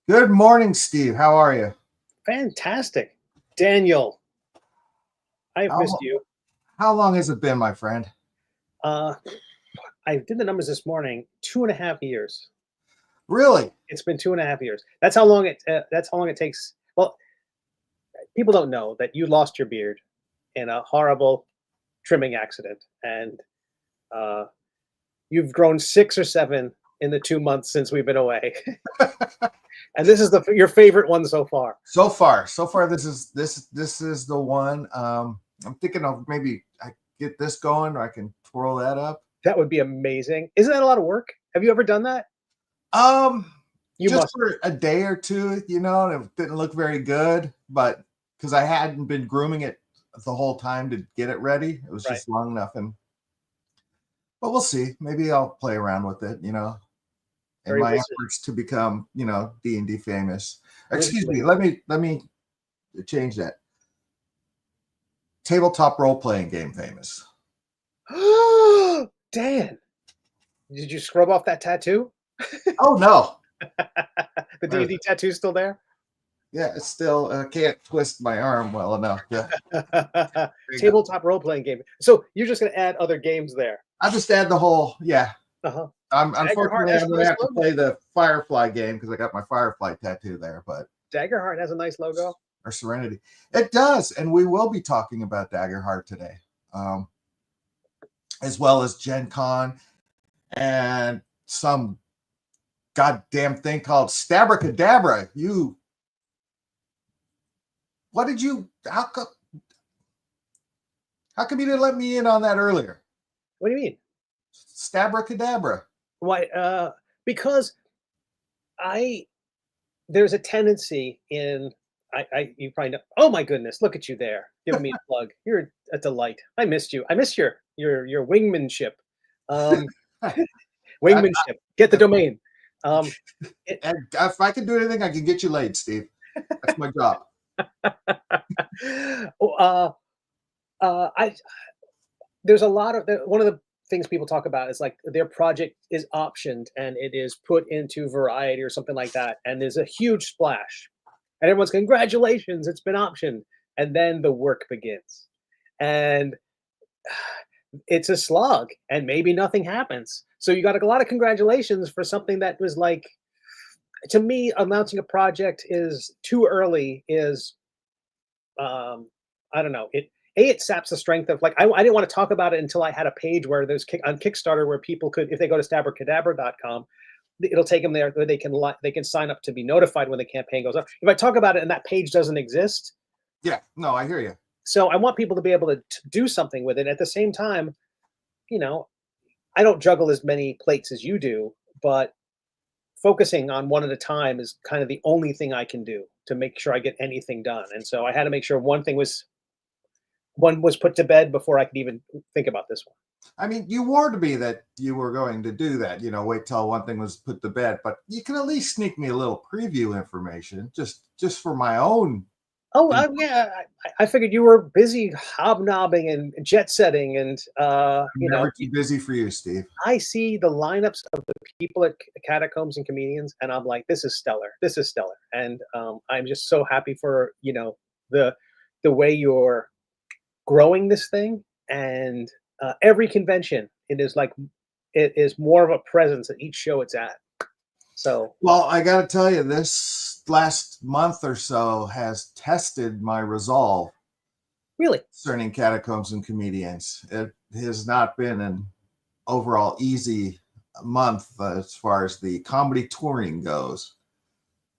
Good morning, Steve. How are you? Fantastic. Daniel, I've missed How, you. how long has it been, my friend? Uh, I did the numbers this morning. 2.5 years. Really? It's been 2.5 years. That's how long it takes. Well, people don't know that you lost your beard in a horrible trimming accident, and uh, you've grown 6 or 7 in the 2 months since we've been away. And this is your favorite one so far. So far, this is the one. I'm thinking of maybe I get this going, or I can twirl that up. That would be amazing. Isn't that a lot of work? Have you ever done that? Um, You just must. for a day or two, and it didn't look very good, but because I hadn't been grooming it the whole time to get it ready, it was Right. just long enough. But we'll see. Maybe I'll play around with it, in Very my wizard. efforts to become, D&D famous. Excuse Wizardly. me. Let me change that. Tabletop role playing game famous. Dan, did you scrub off that tattoo? Oh no. The Where is D&D it? tattoo's still there? Yeah, it's still can't twist my arm well enough. Yeah, there you go. Tabletop role-playing game. So you're just gonna add other games there. I'll just add the whole. Yeah, Uh-huh. Daggerheart unfortunately has I'm a gonna nice have to logo. play the Firefly game because I got my Firefly tattoo there, but Daggerheart has a nice logo. or Serenity. It does, and we will be talking about Daggerheart today, um, as well as Gen Con and some goddamn thing called Stabracadabra. What did you? How come you didn't let me in on that earlier? What do you mean? Stabracadabra. Why? Because I there's a tendency in you probably know. Oh my goodness, look at you there, giving me a plug. You're a delight. I missed you. I missed your wingmanship. Um, I, wingmanship. Get the domain. Um, it, and if I can do anything, I can get you laid, Steve. That's my job. oh, I there's a lot of one of the things people talk about is like their project is optioned and it is put into Variety or something like that, and there's a huge splash, and everyone's congratulations, it's been optioned, and then the work begins, and it's a slog, and maybe nothing happens. So you got a lot of congratulations for something that was like, to me, announcing a project is too early. Is I don't know. It saps the strength of, like, I didn't want to talk about it until I had a page where there's on Kickstarter where people could, if they go to stabbercadabra.com, it'll take them there where they can sign up to be notified when the campaign goes up. If I talk about it and that page doesn't exist, Yeah, no, I hear you. so I want people to be able to do something with it. At the same time, you know, I don't juggle as many plates as you do, but focusing on one at a time is kind of the only thing I can do to make sure I get anything done. And so I had to make sure one was put to bed before I could even think about this one. I mean, you warned me that you were going to do that. Wait till one thing was put to bed. But you can at least sneak me a little preview information, just for my own. Oh, yeah. I figured you were busy hobnobbing and jet setting, and I'm never too busy for you, Steve. I see the lineups of the people at Catacombs and Comedians, and I'm like, this is stellar. This is stellar, and I'm just so happy for the the way you're growing this thing, and every convention it is more of a presence at each show it's at. So Well, I got to tell you, this last month or so has tested my resolve really, concerning Catacombs and Comedians. It has not been an overall easy month as far as the comedy touring goes.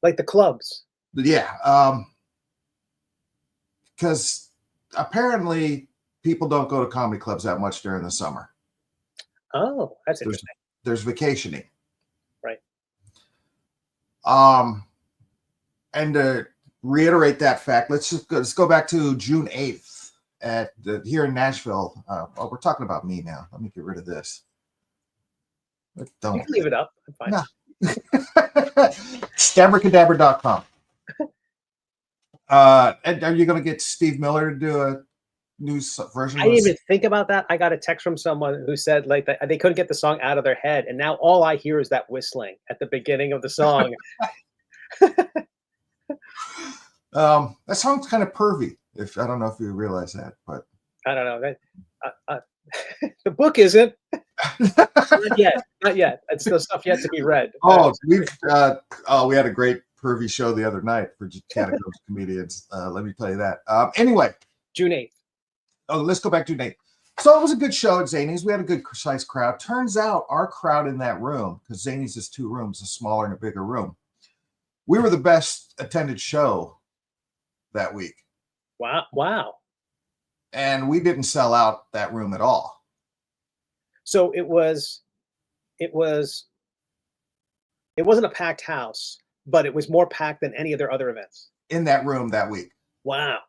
like the clubs. But yeah, because apparently people don't go to comedy clubs that much during the summer. Oh, that's There's interesting. there's vacationing. Right. And to reiterate that fact, let's go back to June 8th here in Nashville. We're talking about me now. Let me get rid of this. You Don't. can leave it up. I'm fine. No. Stabracadabra.com. And are you going to get Steve Miller to do a new version? I didn't even think about that. I got a text from someone who said like that they couldn't get the song out of their head, and now all I hear is that whistling at the beginning of the song. That song's kind of pervy. If I don't know if you realize that, but I don't know. The book isn't. Not yet. Not yet. It's still stuff yet to be read. We had a great pervy show the other night for Catacombs Comedians. Let me tell you that. Anyway, June 8th. Oh, let's go back to Nate. So it was a good show at Zany's. We had a good size crowd. Turns out our crowd in that room, because Zany's is 2 rooms, a smaller and a bigger room. We were the best attended show that week. Wow. And we didn't sell out that room at all. So it wasn't a packed house, but it was more packed than any of their other events. In that room that week. Wow.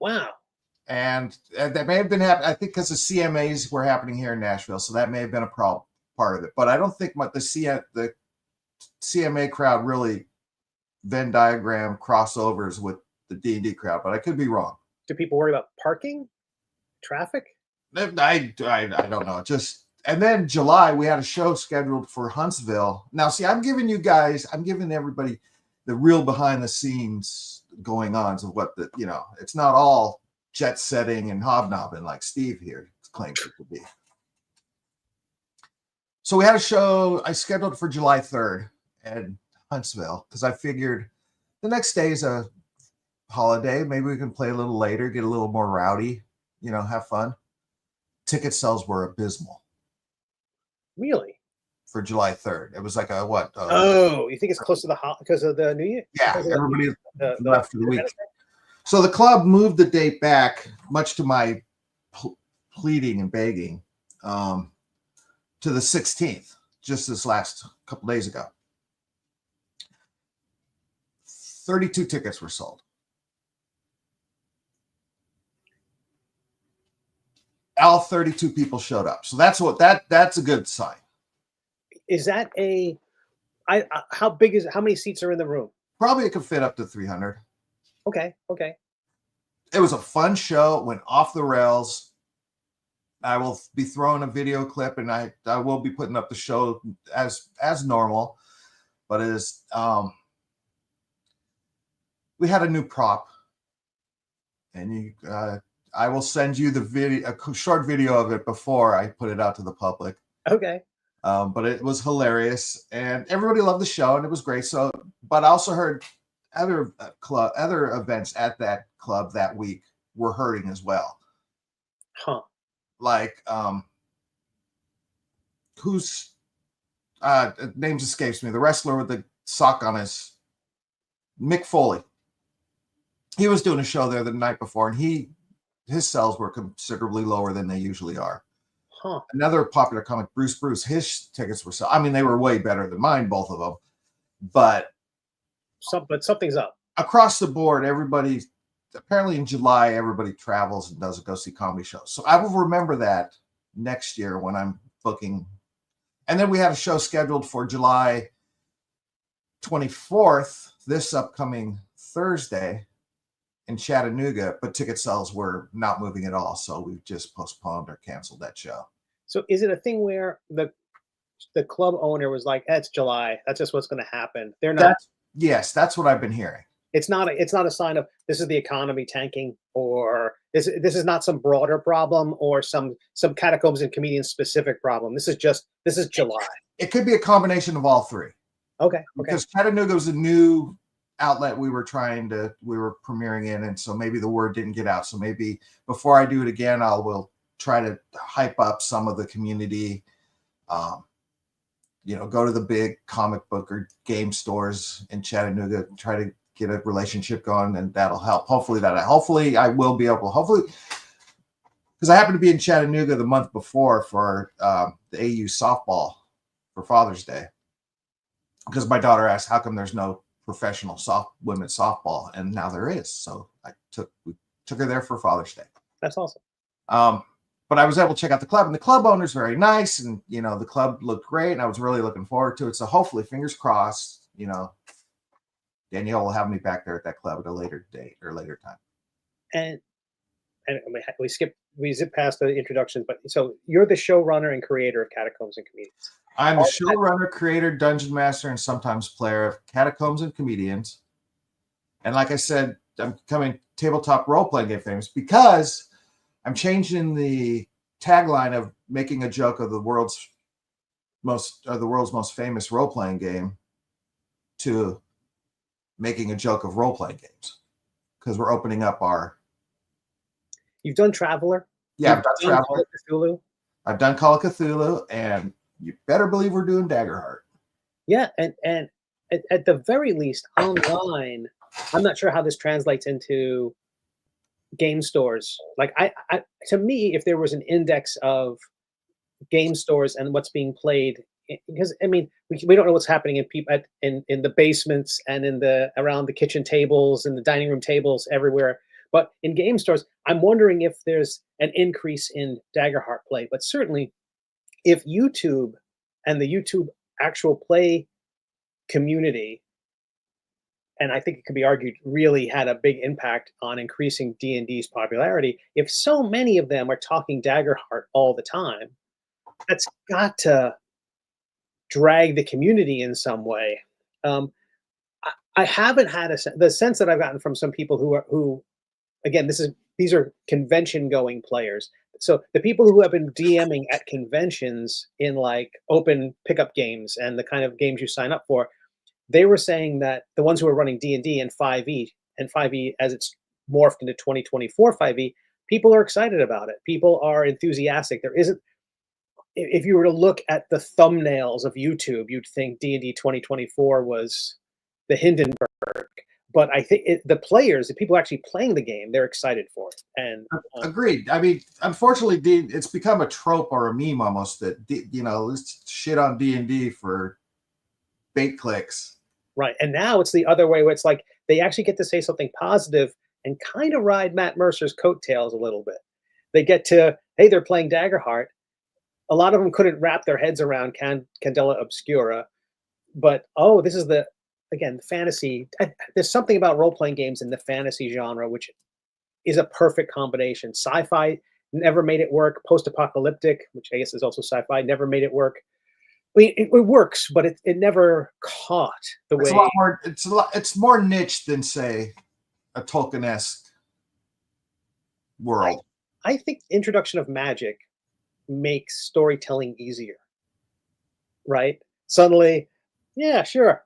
And that may have been happening, I think, because the CMAs were happening here in Nashville. So that may have been a part of it. But I don't think the CMA crowd really Venn diagram crossovers with the D&D crowd, but I could be wrong. Do people worry about parking, traffic? I don't know. And then July, we had a show scheduled for Huntsville. Now, see, I'm giving everybody the real behind the scenes going on of what it's not all jet setting and hobnobbing like Steve here claims it to be. So we had a show I scheduled for July 3rd at Huntsville because I figured the next day is a holiday. Maybe we can play a little later, get a little more rowdy, have fun. Ticket sales were abysmal. Really? For July 3rd. It was like a what? You think it's close to because of the New Year? Yeah, everybody left for the week. So the club moved the date back, much to my pleading and begging, to the 16th, just this last couple days ago. 32 tickets were sold. All 32 people showed up. So that's a good sign. Is that how many seats are in the room? Probably it could fit up to 300. Okay. It was a fun show. It went off the rails. I will be throwing a video clip, and I will be putting up the show as normal. But it is we had a new prop, and I will send you the video, a short video of it before I put it out to the public. Okay. But it was hilarious, and everybody loved the show, and it was great. So, but I also heard other events at that club that week were hurting as well. Huh. Like, whose names escapes me? The wrestler with the sock on his, Mick Foley. He was doing a show there the night before, and his sales were considerably lower than they usually are. Huh. Another popular comic, Bruce, his tickets were sold. I mean, they were way better than mine, both of them. But something's up. Across the board, everybody, apparently in July, everybody travels and does go see comedy shows. So I will remember that next year when I'm booking. And then we had a show scheduled for July 24th, this upcoming Thursday, in Chattanooga, but ticket sales were not moving at all. So we just postponed or canceled that show. So is it a thing where the club owner was like, "It's July. That's just what's going to happen." They're not. Yes, that's what I've been hearing. It's not a sign of this is the economy tanking, or this is not some broader problem or some Catacombs and Comedians specific problem. This is July. It could be a combination of all three. Okay. Because Chattanooga was a new outlet we were premiering in, and so maybe the word didn't get out. So maybe before I do it again, will try to hype up some of the community. Go to the big comic book or game stores in Chattanooga, try to get a relationship going, and that'll help. Hopefully I will be able. Hopefully, because I happened to be in Chattanooga the month before for the AU softball for Father's Day, because my daughter asked, "How come there's no professional women's softball?" And now there is. So we took her there for Father's Day. That's awesome. But I was able to check out the club, and the club owner's very nice, and the club looked great, and I was really looking forward to it. So hopefully, fingers crossed, Danielle will have me back there at that club at a later date or later time. And we zip past the introductions, but so you're the showrunner and creator of Catacombs and Comedians. I'm the showrunner, creator, dungeon master, and sometimes player of Catacombs and Comedians. And like I said, I'm becoming tabletop role-playing game famous because I'm changing the tagline of making a joke of the world's most famous role-playing game to making a joke of role-playing games, because we're opening up our. You've done Traveler. Yeah, You've I've done done Traveler. Call of Cthulhu. I've done Call of Cthulhu, and you better believe we're doing Daggerheart. Yeah, and at the very least, online, I'm not sure how this translates into game stores. Like to me, if there was an index of game stores and what's being played, because I mean, we don't know what's happening in people in the basements and in the around the kitchen tables and the dining room tables everywhere. But in game stores, I'm wondering if there's an increase in Daggerheart play. But certainly, if YouTube and the YouTube actual play community, and I think it could be argued, really had a big impact on increasing D&D's popularity. If so many of them are talking Daggerheart all the time, that's got to drag the community in some way. I haven't had the sense that I've gotten from some people who again, these are convention going players. So the people who have been DMing at conventions in like open pickup games and the kind of games you sign up for, they were saying that the ones who are running D&D and 5e as it's morphed into 2024 5e, people are excited about it. People are enthusiastic. There isn't, if you were to look at the thumbnails of YouTube, you'd think D&D 2024 was the Hindenburg. But I think the players, the people actually playing the game, they're excited for it. And agreed. I mean, unfortunately, it's become a trope or a meme almost that let's shit on D&D for bait clicks. Right. And now it's the other way, where it's like they actually get to say something positive and kind of ride Matt Mercer's coattails a little bit. They get to, hey, they're playing Daggerheart. A lot of them couldn't wrap their heads around Candela Obscura, but this is the fantasy. There's something about role-playing games in the fantasy genre which is a perfect combination. Sci-fi never made it work. Post-apocalyptic, which I guess is also sci-fi, never made it work. I mean, it works, but it never caught the way. It's a lot more. It's more niche than, say, a Tolkien-esque world. I think introduction of magic makes storytelling easier. Right? Suddenly, yeah, sure,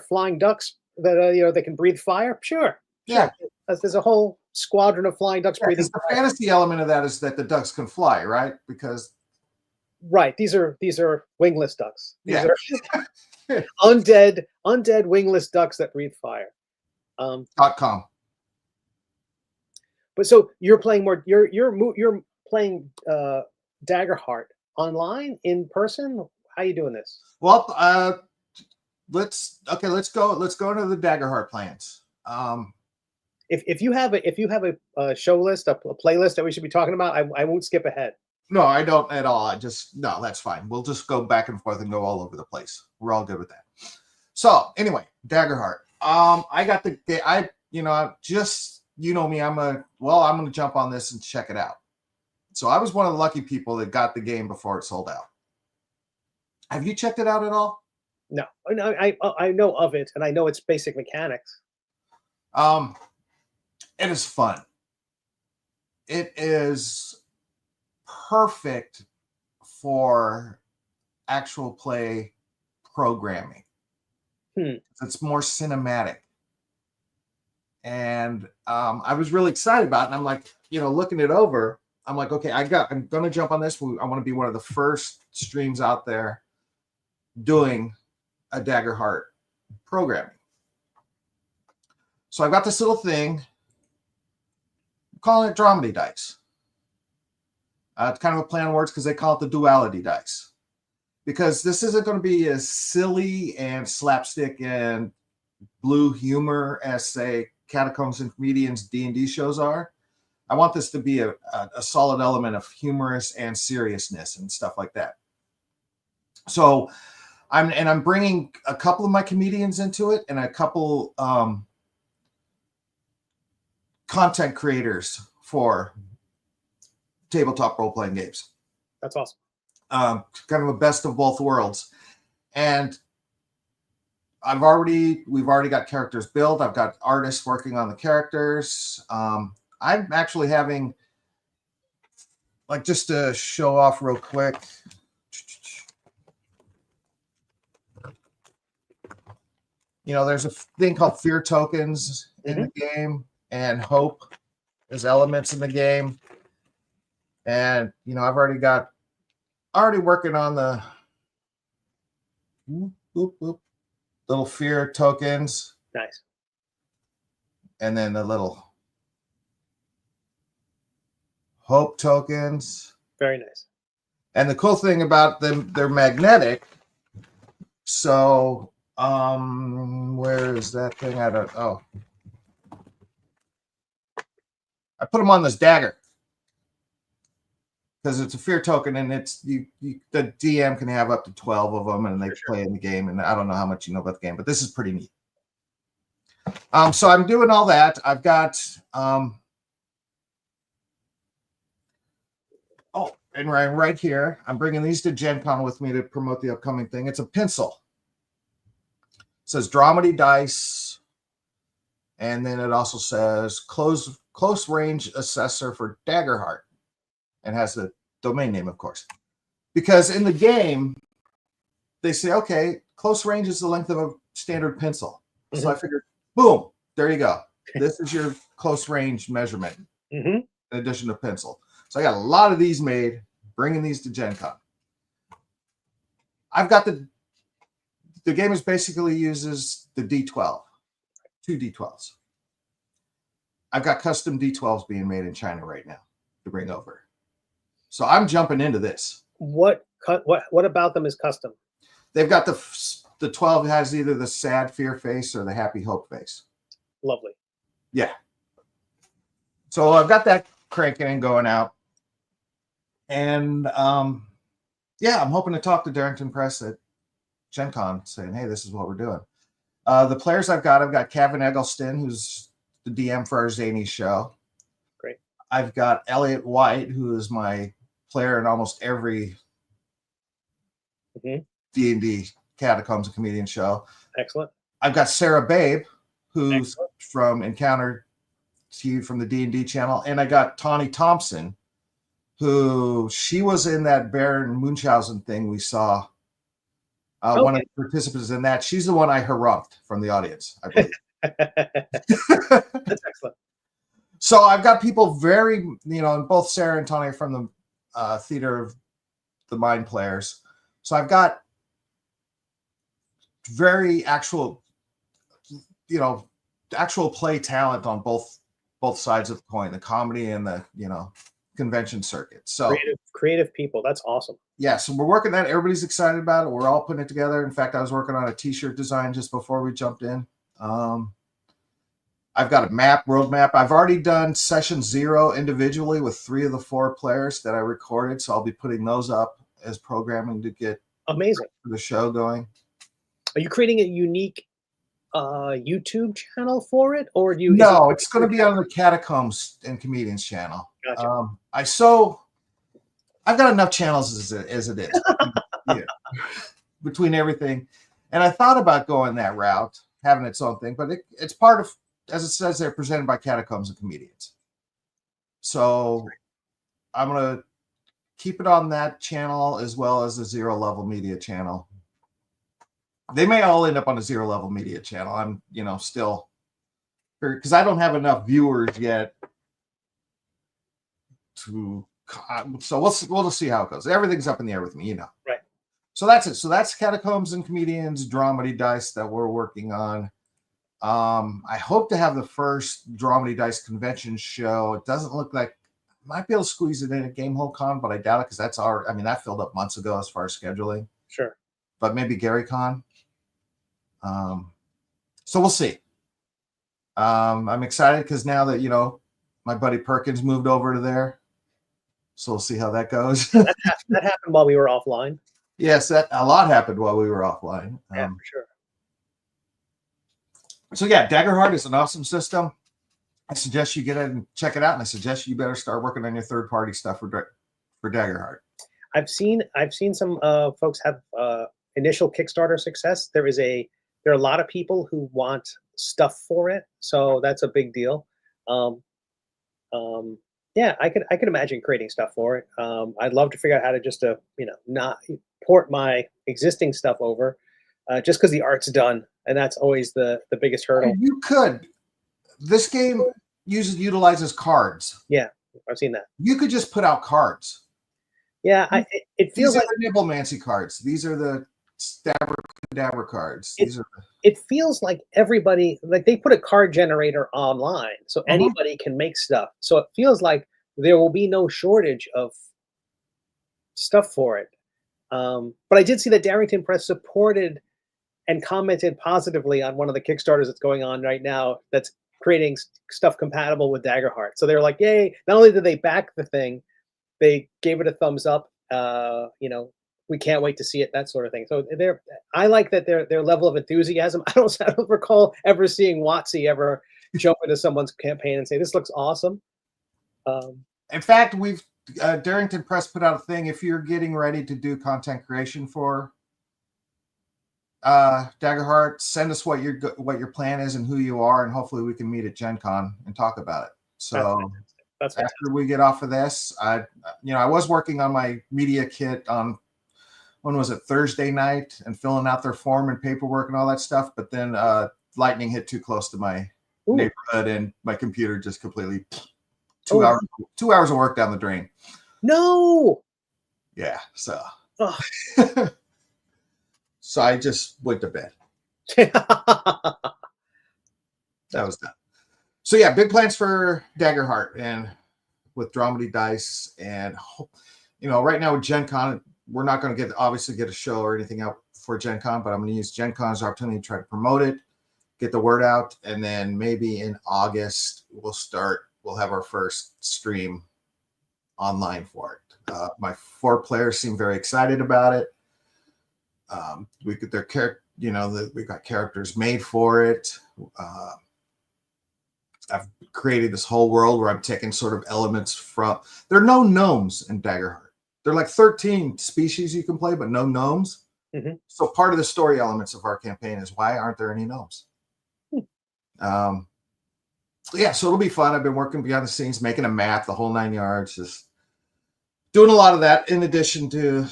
flying ducks that they can breathe fire. Sure. Yeah. There's a whole squadron of flying ducks breathing fire. The fantasy element of that is that the ducks can fly, right? Because these are wingless ducks. These are undead wingless ducks that breathe fire. .com. But so you're playing more. You're playing Daggerheart online, in person. How are you doing this? Well, let's go into the Daggerheart plans. If you have a show list, a playlist that we should be talking about, I won't skip ahead. No, I don't at all. No, that's fine. We'll just go back and forth and go all over the place. We're all good with that. So anyway, Daggerheart. I got me. I'm going to jump on this and check it out. So I was one of the lucky people that got the game before it sold out. Have you checked it out at all? No, I know of it, and I know its basic mechanics. It is fun. It is perfect for actual play programming. It's more cinematic. And I was really excited about it. And I'm like, looking it over, I'm like, okay, I'm going to jump on this. I want to be one of the first streams out there doing a Daggerheart programming. So I've got this little thing, I'm calling it Dramedy dice. It's kind of a play on words because they call it the duality dice. Because this isn't going to be as silly and slapstick and blue humor as, say, Catacombs and Comedians D&D shows are. I want this to be a solid element of humorous and seriousness and stuff like that. So I'm bringing a couple of my comedians into it and a couple content creators for tabletop role-playing games. That's awesome. Kind of a best of both worlds. And we've already got characters built. I've got artists working on the characters. I'm actually having, like, just to show off real quick. You know, there's a thing called fear tokens in the game, and hope is elements in the game. And, you know, I've already working on the little fear tokens. Nice. And then the little hope tokens. Very nice. And the cool thing about them, they're magnetic. So, where is that thing? I put them on this dagger because it's a fear token, and it's the DM can have up to 12 of them, and they play in the game. And I don't know how much you know about the game, but this is pretty neat. So I'm doing all that. I've got and right here, I'm bringing these to Gen Con with me to promote the upcoming thing. It's a pencil. It says Dramedy Dice, and then it also says close range assessor for Daggerheart, and has the domain name, of course. Because in the game, they say, okay, close range is the length of a standard pencil. So I figured, boom, there you go. This is your close range measurement in addition to pencil. So I got a lot of these made, bringing these to Gen Con. I've got the game is basically uses the D12, 2 D12s. I've got custom D12s being made in China right now to bring over. So I'm jumping into this. What about them is custom? They've got the 12 has either the sad fear face or the happy hope face. Lovely. Yeah. So I've got that cranking and going out. And yeah, I'm hoping to talk to Darrington Press at Gen Con saying, hey, this is what we're doing. The players I've got Kevin Eggleston, who's the DM for our Zany show. Great. I've got Elliot White, who is my player in almost every D&D Catacombs and Comedian show. Excellent. I've got Sarah Babe, who's from Encounter TV from the D&D channel. And I got Tawny Thompson, who she was in that Baron Munchausen thing we saw. One of the participants in that. She's the one I harumphed from the audience, I believe. That's excellent. So I've got people very, and both Sarah and Tawny are from the Theater of the Mind players. So I've got very actual play talent on both sides of the coin, the comedy and the, convention circuit. So creative people. That's awesome. Yeah, so we're working that. Everybody's excited about it. We're all putting it together. In fact, I was working on a t-shirt design just before we jumped in. I've got a roadmap. I've already done session 0 individually with 3 of the 4 players that I recorded. So I'll be putting those up as programming to get the show going. Are you creating a unique YouTube channel for it, or do you? No, it's going to be on the Catacombs and Comedians channel. Gotcha. I've got enough channels as it is between everything, and I thought about going that route, having its own thing, but it's part of, as it says there, presented by Catacombs and Comedians. So I'm going to keep it on that channel as well as the Zero Level Media channel. They may all end up on a Zero Level Media channel. I'm, still, because I don't have enough viewers yet to. So we'll just see how it goes. Everything's up in the air with me, Right. So that's it. So that's Catacombs and Comedians, Dramedy Dice that we're working on. I hope to have the first Dramedy Dice convention show. It doesn't look like might be able to squeeze it in at Gamehole Con, but I doubt it because that filled up months ago as far as scheduling. Sure. But maybe Gary Con. So we'll see. I'm excited because now that my buddy Perkins moved over to there, so we'll see how that goes. that happened while we were offline. Yes, a lot happened while we were offline. Yeah, for sure. So yeah, Daggerheart is an awesome system. I suggest you get it and check it out, and I suggest you better start working on your third-party stuff for Daggerheart. I've seen some folks have initial Kickstarter success. There's there are a lot of people who want stuff for it, so that's a big deal. Um, yeah, I could imagine creating stuff for it. I'd love to figure out how to just not port my existing stuff over, just because the art's done, and that's always the biggest hurdle. You could. This game utilizes cards. Yeah, I've seen that. You could just put out cards. Yeah, it feels These are like the Nibblemancy cards. These are the Stabber Cadaver cards. These are. it feels like everybody, like they put a card generator online, so anybody can make stuff. So it feels like there will be no shortage of stuff for it. But I did see that Darrington Press supported and commented positively on one of the Kickstarters that's going on right now that's creating stuff compatible with Daggerheart. So they're like, yay! Not only did they back the thing, they gave it a thumbs up. We can't wait to see it, that sort of thing. So I like that their level of enthusiasm. I don't recall ever seeing WotC ever jump into someone's campaign and say, "This looks awesome." In fact, Darrington Press put out a thing. If you're getting ready to do content creation for Daggerheart, send us what your plan is and who you are, and hopefully we can meet at Gen Con and talk about it. So that's after we get off of this, I was working on my media kit on, when was it, Thursday night, and filling out their form and paperwork and all that stuff. But then lightning hit too close to my neighborhood, and my computer just completely 2 hours of work down the drain. No. Yeah. So. So I just went to bed. That was done. So yeah, big plans for Daggerheart, and with Dramedy Dice, and right now with Gen Con, we're not going to obviously get a show or anything out for Gen Con, but I'm going to use Gen Con as an opportunity to try to promote it, get the word out, and then maybe in August we'll have our first stream online for it. My 4 players seem very excited about it. We got characters made for it. I've created this whole world where I'm taking sort of elements from. There are no gnomes in Daggerheart. There are like 13 species you can play, but no gnomes. Mm-hmm. So part of the story elements of our campaign is, why aren't there any gnomes? Yeah, so it'll be fun. I've been working behind the scenes, making a map, the whole 9 yards, just doing a lot of that, in addition to,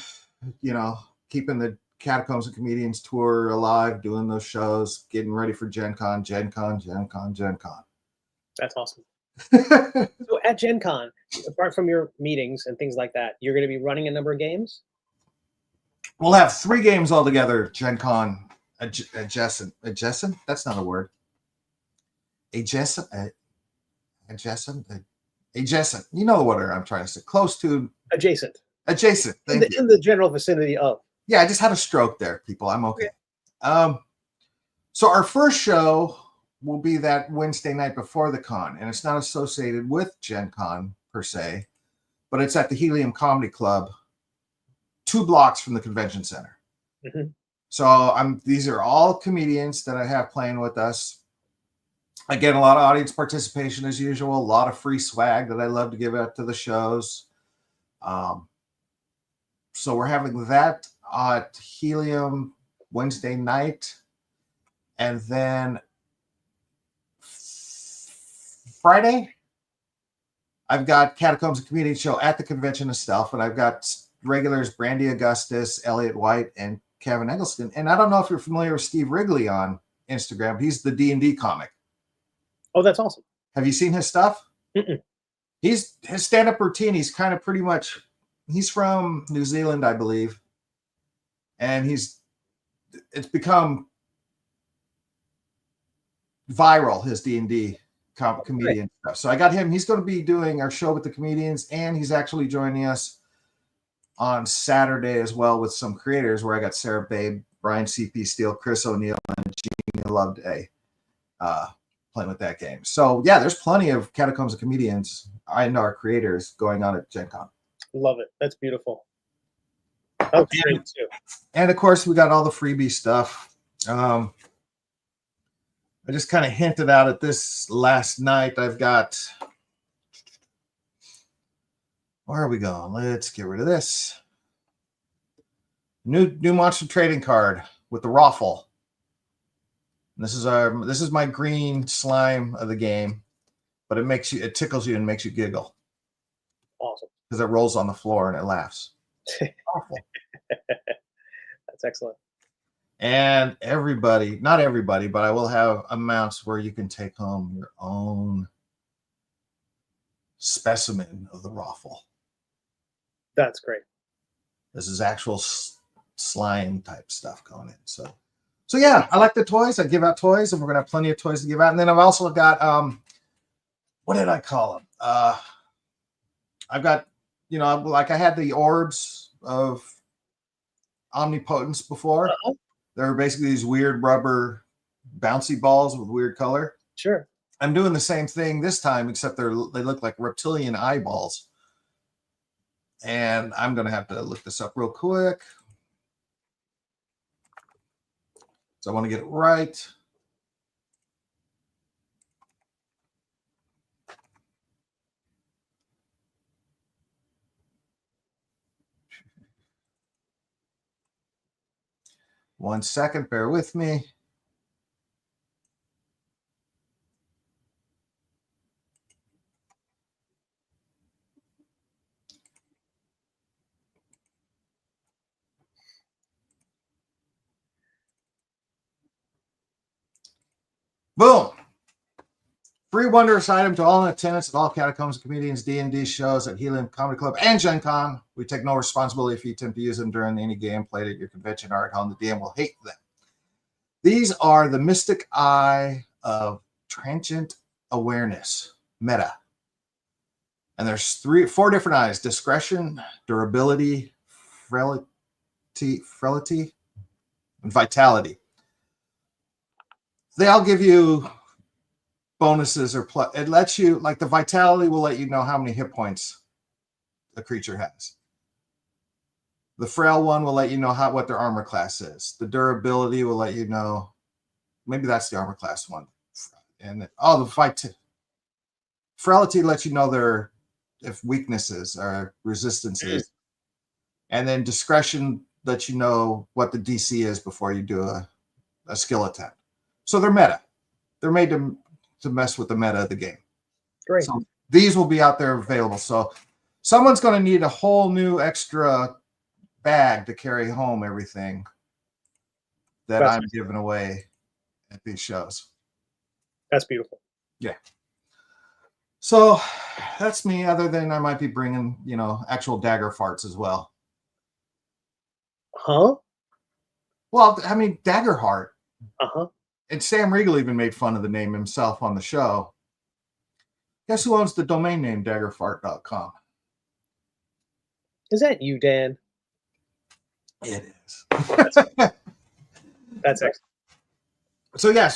keeping the Catacombs and Comedians tour alive, doing those shows, getting ready for Gen Con. That's awesome. So at Gen Con, apart from your meetings and things like that, you're going to be running a number of games? We'll have 3 games altogether, Gen Con adjacent. That's not a word. Adjacent. You know what I'm trying to say. Close to. Adjacent. In the general vicinity of. Yeah, I just had a stroke there, people. I'm okay. So our first show will be that Wednesday night before the con, and it's not associated with Gen Con per se, but it's at the Helium Comedy Club, 2 blocks from the convention center. Mm-hmm. So these are all comedians that I have playing with us. Again, a lot of audience participation as usual, a lot of free swag that I love to give out to the shows. So we're having that at Helium Wednesday night, and then Friday, I've got Catacombs and Comedian show at the convention itself, and I've got regulars Brandy Augustus, Elliot White, and Kevin Eggleston. And I don't know if you're familiar with Steve Wrigley on Instagram. He's the D&D comic. Oh, that's awesome. Have you seen his stuff? Mm-mm. His stand-up routine, he's from New Zealand, I believe. And it's become viral, his D&D comedian stuff. So I got him. He's going to be doing our show with the comedians, and he's actually joining us on Saturday as well with some creators, where I got Sarah Babe, Brian C.P. Steele, Chris O'Neill, and Gina Loveday playing with that game. So yeah, there's plenty of Catacombs and Comedians and our creators going on at Gen Con. Love it. That's beautiful. That's great too. And of course, we got all the freebie stuff. I just kind of hinted out at this last night. I've got, where are we going? Let's get rid of this. New monster trading card with the raffle. And this is my green slime of the game, but it tickles you and makes you giggle. Awesome. Because it rolls on the floor and it laughs. Awful. That's excellent. And not everybody, but I will have amounts where you can take home your own specimen of the raffle. That's great. This is actual slime type stuff going in. So yeah, I like the toys. I give out toys, and we're gonna have plenty of toys to give out. And then I've also got what did I call them? I've got, like I had the orbs of omnipotence before. They were basically these weird rubber bouncy balls with weird color. Sure. I'm doing the same thing this time, except they look like reptilian eyeballs. And I'm going to have to look this up real quick. So I want to get it right. One second, bear with me. Boom. Free wondrous item to all in attendance at all Catacombs Comedians D&D shows at Helium Comedy Club and Gen Con. We take no responsibility if you attempt to use them during any game played at your convention or at home. The DM will hate them. These are the Mystic Eye of Transient Awareness, meta. And there's 4 different eyes: discretion, durability, frailty, and vitality. They all give you bonuses or it lets you, like the vitality will let you know how many hit points the creature has. The frail one will let you know what their armor class is. The durability will let you know, maybe that's the armor class one. And the frailty lets you know their weaknesses or resistances. And then discretion lets you know what the DC is before you do a skill attempt. So they're meta. They're made to mess with the meta of the game. Great. So these will be out there available. So someone's going to need a whole new extra bag to carry home everything that I'm giving away at these shows. That's beautiful. Yeah. So that's me, other than I might be bringing, actual dagger farts as well. Huh? Well, I mean, Daggerheart. Uh-huh. And Sam Riegel even made fun of the name himself on the show. Guess who owns the domain name daggerfart.com? Is that you, Dan? It is. That's excellent. So yeah,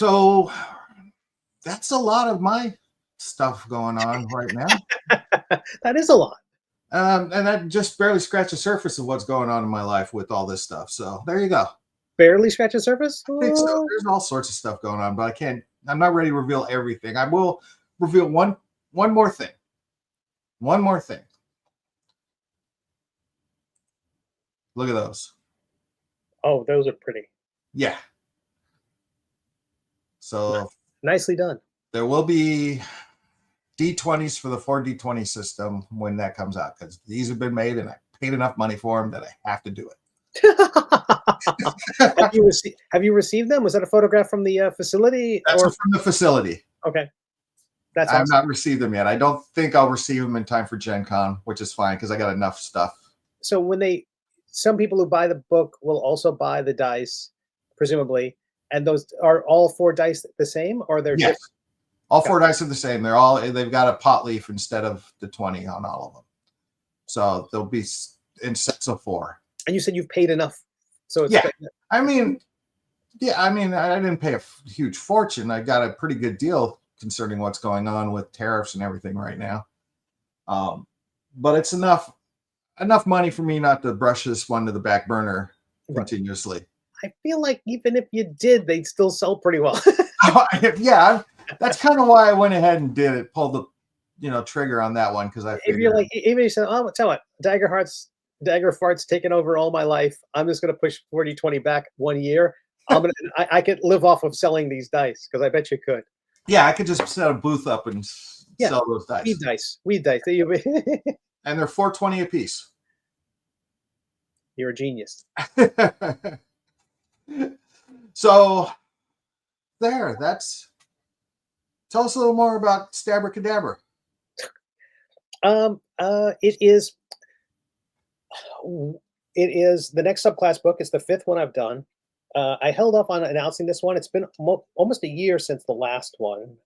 that's a lot of my stuff going on right now. That is a lot. And that just barely scratched the surface of what's going on in my life with all this stuff. So there you go. Barely scratch the surface? I think so. There's all sorts of stuff going on, but I'm not ready to reveal everything. I will reveal one more thing. One more thing. Look at those. Oh, those are pretty. Yeah. So nicely done. There will be D20s for the 4D20 system when that comes out, because these have been made and I paid enough money for them that I have to do it. Have you received them? Was that a photograph from the facility? That's from the facility. Okay. That's I've awesome. not received them yet. I don't think I'll receive them in time for Gen Con, which is fine because I got enough stuff. So some people who buy the book will also buy the dice, presumably. And those are all 4 dice the same, or they're different? All 4 dice are the same. They've got a pot leaf instead of the 20 on all of them. So they'll be in sets of 4. And you said you've paid enough. So it's I didn't pay a huge fortune. I got a pretty good deal concerning what's going on with tariffs and everything right now. But it's enough money for me not to brush this one to the back burner continuously. I feel like even if you did, they'd still sell pretty well. Yeah, that's kind of why I went ahead and did it. Pulled the trigger on that one because I figured. If you're like, even if you said, "Oh, tell what, Dagger Fart's taken over all my life. I'm just going to push 40-20 back 1 year." I could live off of selling these dice because I bet you could. Yeah, I could just set a booth up and Yeah, sell those dice. Weed dice. And they're $4.20 a piece. You're a genius. So that's tell us a little more about Stabber Cadabra. It is the next subclass book. It's the 5th one I've done. I held off on announcing this one. It's been almost a year since the last one,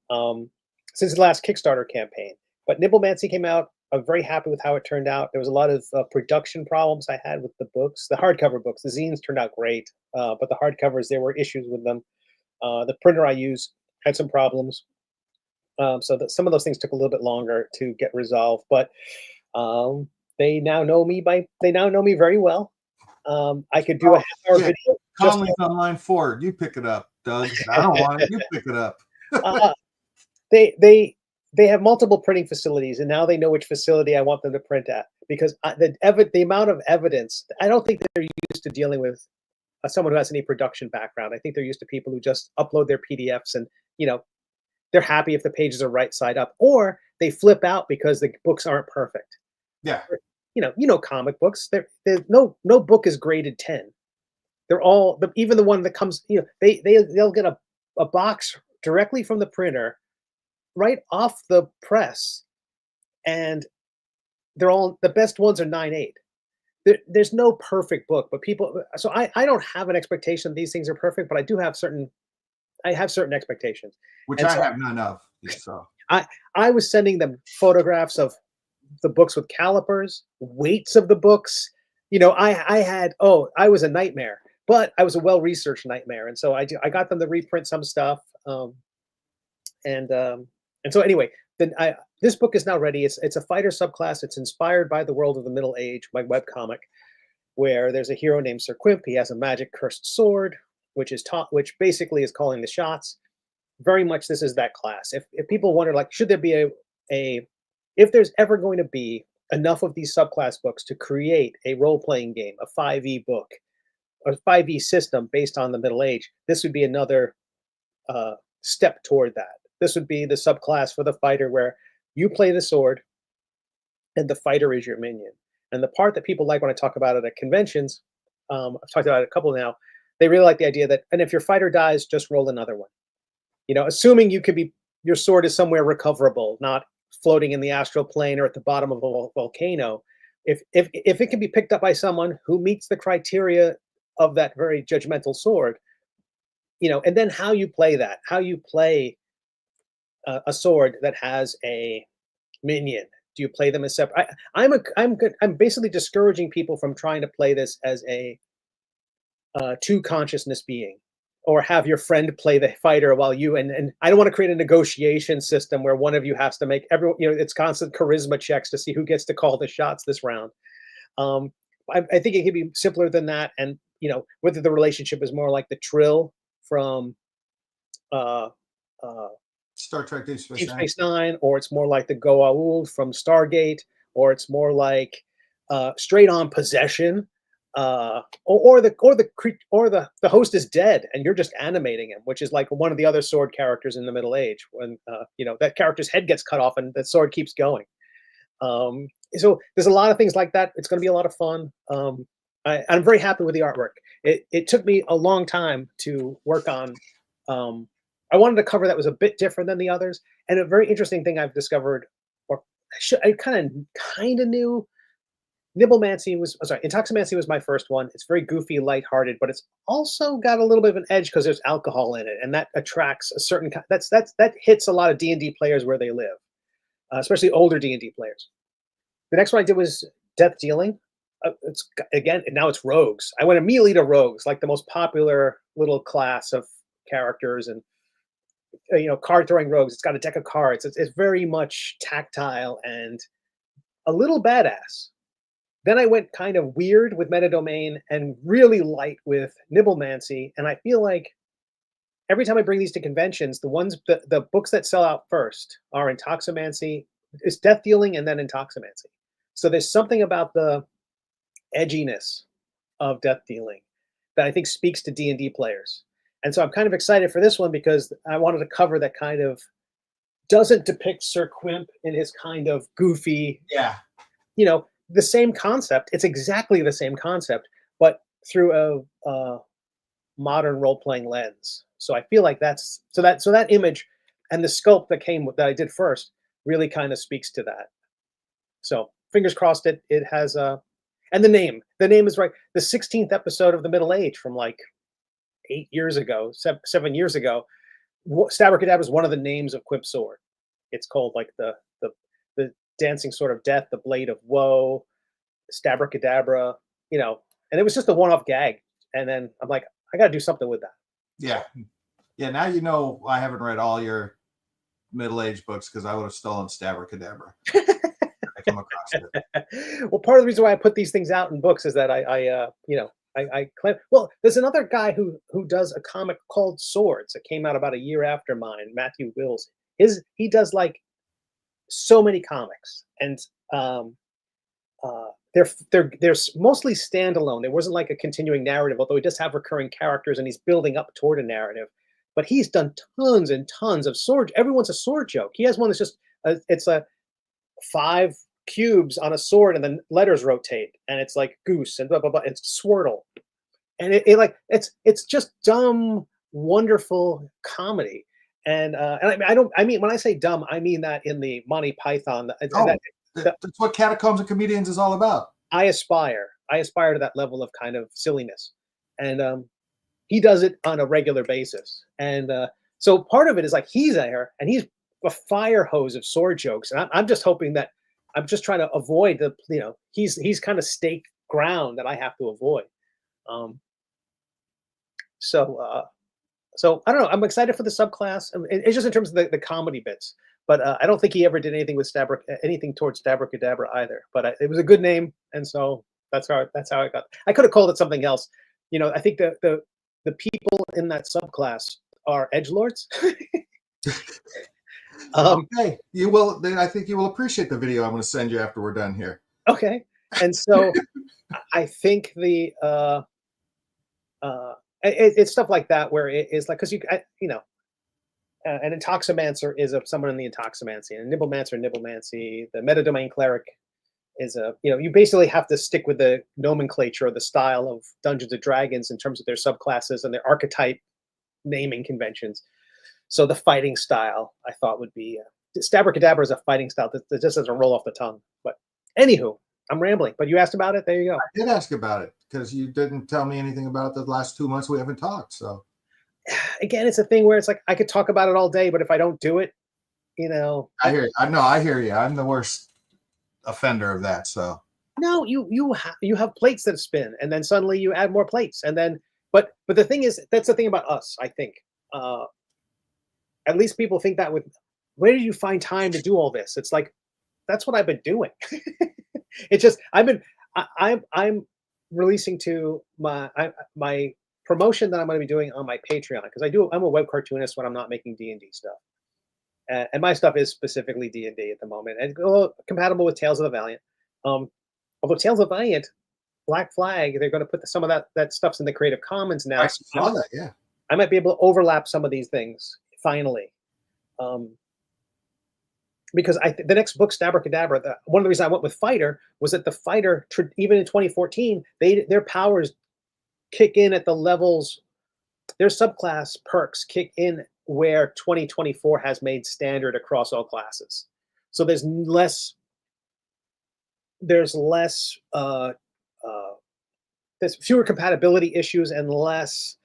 since the last Kickstarter campaign. But Nibblemancy came out. I'm very happy with how it turned out. There was a lot of production problems I had with the books, the hardcover books. The zines turned out great, but the hardcovers, there were issues with them. The printer I use had some problems. So that some of those things took a little bit longer to get resolved. But they now know me very well. I could do a half-hour video. Conley's on line 4. You pick it up, Doug. I don't want it. You pick it up. They have multiple printing facilities, and now they know which facility I want them to print at, because the amount of evidence. I don't think they're used to dealing with someone who has any production background. I think they're used to people who just upload their PDFs and they're happy if the pages are right side up, or they flip out because the books aren't perfect. Yeah. Comic books. There's no book is graded 10. They're all, even the one that comes, they'll get a box directly from the printer, right off the press, and they're all, the best ones are 9.8. There's no perfect book, but people. So I don't have an expectation these things are perfect, but I have certain expectations, which I have none of. So I was sending them photographs of the books with calipers, weights of the books. I was a nightmare, but I was a well-researched nightmare, and so I got them to reprint some stuff. And so anyway, this book is now ready. It's a fighter subclass. It's inspired by the world of the Middle Age, my webcomic, where there's a hero named Sir Quimp. He has a magic cursed sword, which basically is calling the shots. Very much this is that class. If people wonder, like, should there be if there's ever going to be enough of these subclass books to create a role-playing game, a 5e book, a 5e system based on the Middle Age, this would be another step toward that. This would be the subclass for the fighter where you play the sword and the fighter is your minion. And the part that people like when I talk about it at conventions, I've talked about it a couple now, they really like the idea that, and if your fighter dies, just roll another one. Assuming your sword is somewhere recoverable, not floating in the astral plane or at the bottom of a volcano. If it can be picked up by someone who meets the criteria of that very judgmental sword, and then how you play a sword that has a minion. Do you play them as separate? I'm basically discouraging people from trying to play this as a two consciousness being, or have your friend play the fighter while you and I don't want to create a negotiation system where one of you has to make it's constant charisma checks to see who gets to call the shots this round. I think it could be simpler than that, and whether the relationship is more like the Trill from Star Trek Deep Space Nine, or it's more like the Goa'uld from Stargate, or it's more like straight on possession, or the host is dead and you're just animating him, which is like one of the other sword characters in the Middle Age, when that character's head gets cut off and the sword keeps going. So there's a lot of things like that. It's going to be a lot of fun. I'm very happy with the artwork. It took me a long time to work on. I wanted a cover that was a bit different than the others, and a very interesting thing I've discovered, or I kind of knew. Intoximancy was my first one. It's very goofy, lighthearted, but it's also got a little bit of an edge because there's alcohol in it, and that attracts a certain that hits a lot of D&D players where they live, especially older D&D players. The next one I did was Death Dealing. Now it's rogues. I went immediately to rogues, like the most popular little class of characters, and card throwing rogues. It's got a deck of cards. It's very much tactile and a little badass. Then I went kind of weird with Metadomain and really light with Nibblemancy. And I feel like every time I bring these to conventions, the books that sell out first are Intoximancy, it's Death Dealing, and then Intoximancy. So there's something about the edginess of Death Dealing that I think speaks to D&D players. And so I'm kind of excited for this one because I wanted to cover that kind of doesn't depict Sir Quimp in his kind of goofy, Yeah. The same concept. It's exactly the same concept, but through a modern role playing lens. So I feel like that image and the sculpt that I did first really kind of speaks to that. So fingers crossed it has and the name is right. The 16th episode of the Middle Age from like 8 years ago, 7 years ago. Stabracadabra is one of the names of Quip's sword. It's called like the dancing sword of death, the blade of woe, Stabracadabra, and it was just a one-off gag. And then I'm like, I got to do something with that. Yeah. Yeah. Now I haven't read all your middle-aged books because I would have stolen Stabracadabra. I come across it. Well, part of the reason why I put these things out in books is that I claim. Well, there's another guy who does a comic called Swords that came out about a year after mine, Matthew Wills. He does like so many comics, and they're mostly standalone. There wasn't like a continuing narrative, although he does have recurring characters and he's building up toward a narrative. But he's done tons and tons of sword. Everyone's a sword joke. He has one that's just it's a 5 cubes on a sword and then letters rotate and it's like goose and blah blah blah. It's Swirtle, and it's just dumb, wonderful comedy. And I mean when I say dumb, I mean that in the Monty Python. That's what Catacombs of Comedians is all about. I aspire to that level of kind of silliness, and he does it on a regular basis. And so part of it is like he's there and he's a fire hose of sword jokes, and I'm just hoping that I'm just trying to avoid he's kind of stake ground that I have to avoid. So I don't know. I'm excited for the subclass. It's just in terms of the comedy bits, but I don't think he ever did anything with anything towards Stabracadabra either. But it was a good name, and so that's how I got. I could have called it something else. I think the people in that subclass are edgelords. Okay, you will. Then I think you will appreciate the video I'm going to send you after we're done here. Okay, and so I think it's stuff like that where it's like because an intoximancer is someone in the intoximancy, and a nibblemancy. The metadomain cleric is you basically have to stick with the nomenclature or the style of Dungeons and Dragons in terms of their subclasses and their archetype naming conventions. So the fighting style I thought would be Stabracadabra is a fighting style that just doesn't roll off the tongue. But anywho, I'm rambling. But you asked about it. There you go. I did ask about it because you didn't tell me anything about it the last 2 months we haven't talked. So again, it's a thing where it's like I could talk about it all day, but if I don't do it, I hear you. I hear you. I'm the worst offender of that. So no, you have plates that spin, and then suddenly you add more plates, and then but the thing is, that's the thing about us. I think at least people think that with where did you find time to do all this? It's like that's what I've been doing. It's just I'm releasing to my promotion that I'm going to be doing on my Patreon because I'm a web cartoonist when I'm not making D&D stuff, and my stuff is specifically D&D at the moment and compatible with Tales of the Valiant. Although Tales of the Valiant, Black Flag, they're going to put some of that stuff's in the Creative Commons now. I saw that, yeah. I might be able to overlap some of these things finally, because the next book, Stabracadabra, one of the reasons I went with Fighter was that the Fighter, even in 2014, their powers kick in at the levels, their subclass perks kick in where 2024 has made standard across all classes. So there's fewer compatibility issues and less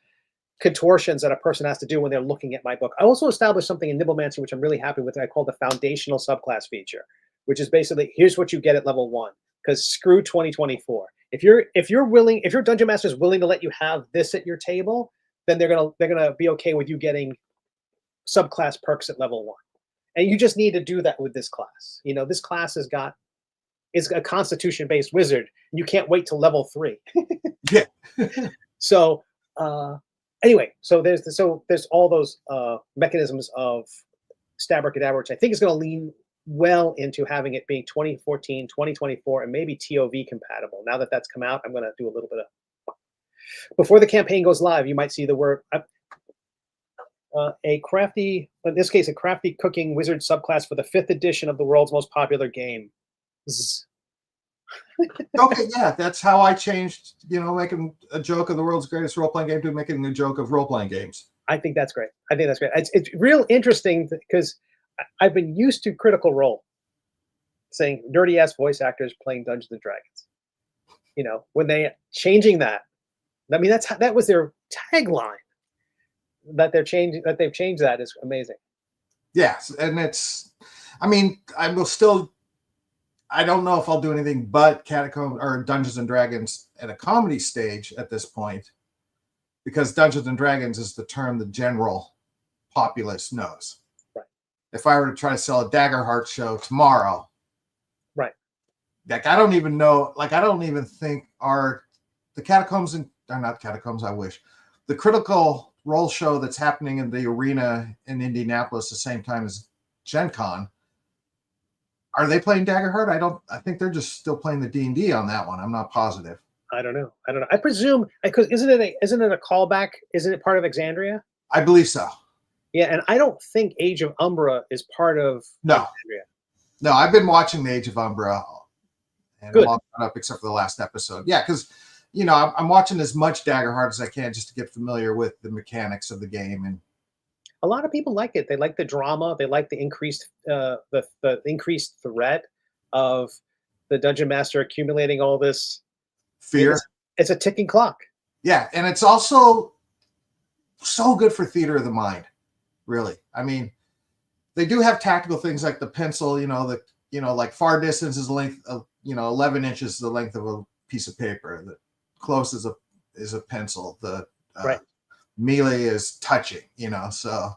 contortions that a person has to do when they're looking at my book. I also established something in Nibblemancy, which I'm really happy with, that I call the foundational subclass feature, which is basically here's what you get at level 1. Because screw 2024. If your dungeon master is willing to let you have this at your table, then they're gonna be okay with you getting subclass perks at level 1. And you just need to do that with this class. This class is a constitution-based wizard. And you can't wait till level 3. Yeah. So anyway, so there's all those mechanisms of Stabracadabra, which I think is going to lean well into having it being 2014, 2024, and maybe TOV compatible. Now that's come out, I'm going to do a little bit of before the campaign goes live. You might see the word. a crafty, in this case, a crafty cooking wizard subclass for the 5th edition of the world's most popular game. Okay, yeah, that's how I changed, making a joke of the world's greatest role-playing game to making a joke of role-playing games. I think that's great. I think that's great. It's real interesting because I've been used to Critical Role saying dirty ass voice actors playing Dungeons and Dragons. When they changing that, I mean that was their tagline. That they've changed that is amazing. Yes, and I mean, I don't know if I'll do anything but Catacomb or Dungeons and Dragons at a comedy stage at this point, because Dungeons and Dragons is the term the general populace knows. Right. If I were to try to sell a Daggerheart show tomorrow, right, like I don't even know, like I don't even think the Catacombs are not Catacombs. I wish the Critical Role show that's happening in the arena in Indianapolis the same time as Gen Con. Are they playing Daggerheart? I think they're just still playing the D&D on that one. I'm not positive. I don't know. I presume because isn't it a callback? Isn't it part of Exandria? I believe so. Yeah, and I don't think Age of Umbra is part of Exandria. No, I've been watching the Age of Umbra, and Good. I'm all caught up except for the last episode. Yeah, because I'm watching as much Daggerheart as I can just to get familiar with the mechanics of the game. And a lot of people like it. They like the drama. They like the increased the increased threat of the dungeon master accumulating all this fear. It's a ticking clock. Yeah, and it's also so good for theater of the mind. Really, I mean, they do have tactical things like the pencil. Like far distance is the length of 11 inches is the length of a piece of paper. The close is a pencil. The right. Melee is touching, so,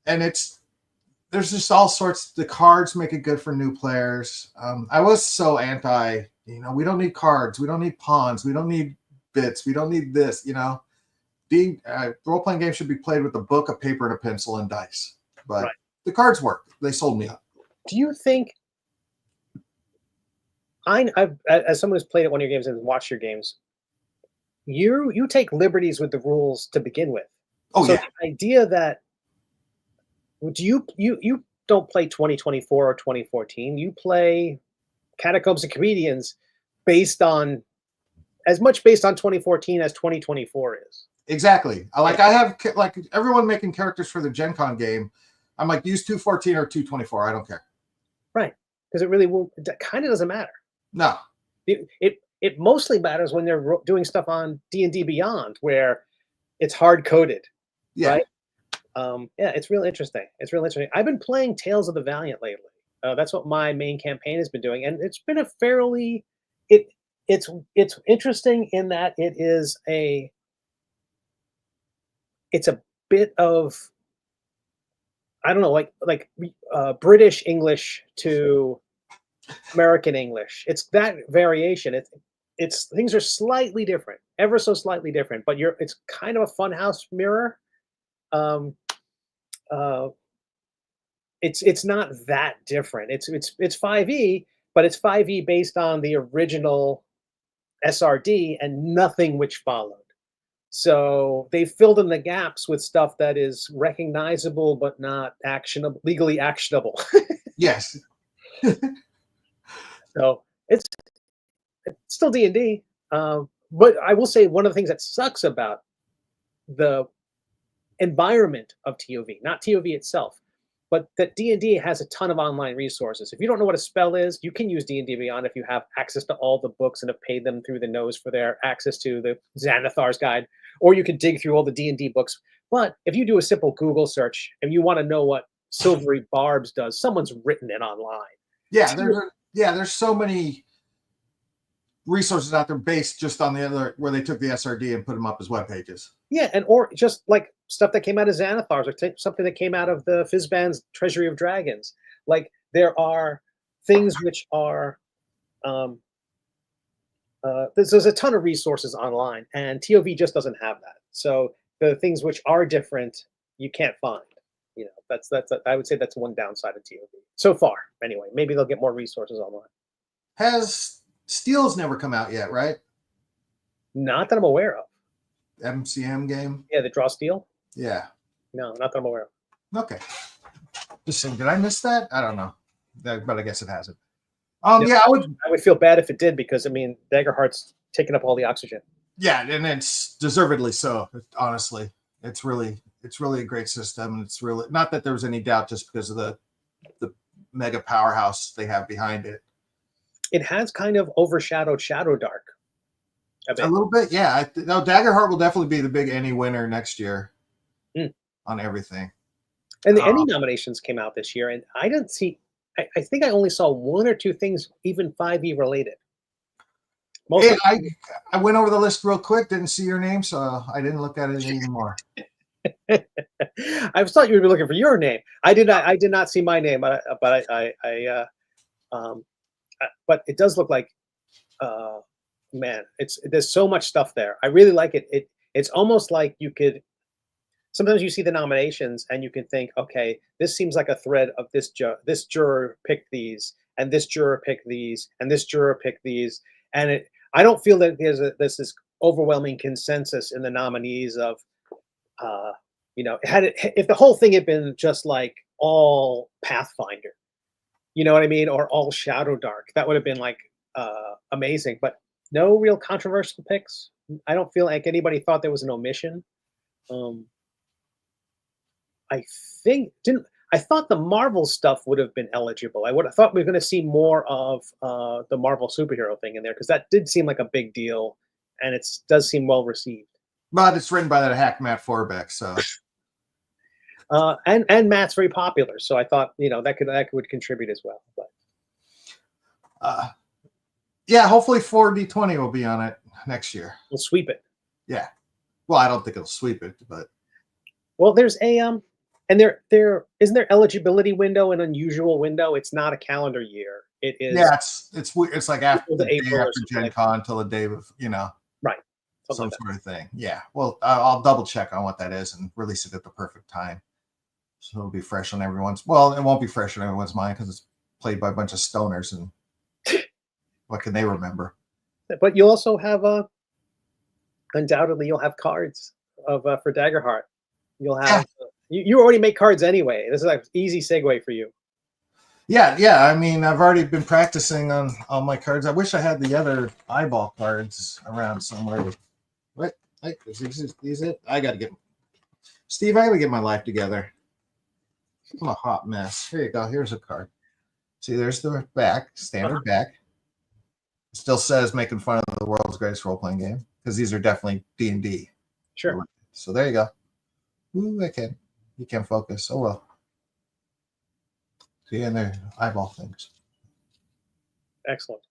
and there's just all sorts. The cards make it good for new players. I was so anti, we don't need cards, we don't need pawns, we don't need bits, we don't need this, role-playing games should be played with a book, a paper, and a pencil and dice. But right. The cards work. They sold me up. Do you think, as someone who's played at one of your games and watched your games, you take liberties with the rules to begin with. Oh, so yeah. The idea that you don't play 2024 or 2014. You play Catacombs and Comedians as much based on 2014 as 2024 is. Exactly. I have everyone making characters for the Gen Con game. I'm like, use 214 or 224. I don't care. Right. Because it kind of doesn't matter. No. It mostly matters when they're doing stuff on D&D Beyond, where it's hard coded. Yeah. Right. It's real interesting. I've been playing Tales of the Valiant lately. That's what my main campaign has been doing, and it's been it's interesting in that it's a bit of, I don't know, like British English to American English. It's that variation. It's things are slightly different, ever so slightly different, but it's kind of a funhouse mirror. It's not that different. It's 5e, but it's 5e based on the original SRD and nothing which followed. So they filled in the gaps with stuff that is recognizable but not legally actionable. Yes. So it's still D&D. But I will say one of the things that sucks about the environment of TOV, not TOV itself, but that D&D has a ton of online resources. If you don't know what a spell is, you can use D&D Beyond if you have access to all the books and have paid them through the nose for their access to the Xanathar's Guide, or you can dig through all the D&D books. But if you do a simple Google search and you want to know what Silvery Barbs does, someone's written it online. Yeah, there's so many resources out there based just on where they took the SRD and put them up as web pages. Yeah, or just like stuff that came out of Xanathar's, or something that came out of the Fizban's Treasury of Dragons. Like there are things which are there's a ton of resources online, and TOV just doesn't have that. So the things which are different, you can't find. That's I would say that's one downside of TOV so far. Anyway, maybe they'll get more resources online. Has Steel's never come out yet, right? Not that I'm aware of. MCM game. Yeah, the Draw Steel. Yeah. No, not that I'm aware of. Okay. Just saying, did I miss that? I don't know. But I guess it hasn't. Yeah, I would. I would feel bad if it did because I mean Daggerheart's taking up all the oxygen. Yeah, and it's deservedly so. Honestly, it's really a great system, and it's really not that there was any doubt just because of the mega powerhouse they have behind it. It has kind of overshadowed Shadow Dark a A bit. little bit, yeah. No, Daggerheart will definitely be the big Emmy winner next year on everything. And the Emmy nominations came out this year, and I didn't see. I think I only saw one or two things, even 5e related. Hey, I went over the list real quick, didn't see your name, so I didn't look at it anymore. I thought you would be looking for your name. I did not. I did not see my name, but but it does look like, man, there's so much stuff there. I really like it. It's almost like you could. Sometimes you see the nominations and you can think, okay, this seems like a thread of this juror picked these, and this juror picked these, and this juror picked these, and I don't feel that there's this overwhelming consensus in the nominees of, if the whole thing had been just like all Pathfinder, you know what I mean, or all Shadow Dark, that would have been like amazing. But no real controversial picks. I don't feel like anybody thought there was an omission. I thought the Marvel stuff would have been eligible. I would have thought we were going to see more of the Marvel superhero thing in there because that did seem like a big deal, and it does seem well received. But it's written by that hack Matt Forbeck, so. And Matt's very popular, so I thought that would contribute as well. But yeah, hopefully 4D20 will be on it next year. We'll sweep it. Yeah. Well, I don't think it'll sweep it, but. Well, there's and there isn't there eligibility window, an unusual window. It's not a calendar year. It is. Yeah, it's like after the day after Gen Con until the day of right. Some sort of thing. Yeah. Well, I'll double check on what that is and release it at the perfect time. So it'll be fresh on everyone's. Well, it won't be fresh on everyone's mind because it's played by a bunch of stoners, and what can they remember? But you also have undoubtedly you'll have cards for Daggerheart. You'll have you already make cards anyway. This is like easy segue for you. Yeah. I mean, I've already been practicing on all my cards. I wish I had the other eyeball cards around somewhere. What? Is it? I got to get Steve. I got to get my life together. I'm a hot mess. Here you go. Here's a card. See, there's the back, standard back. It still says making fun of the world's greatest role-playing game because these are definitely D&D. Sure. So there you go. Ooh, you can't focus. Oh well. See, and they're eyeball things. Excellent.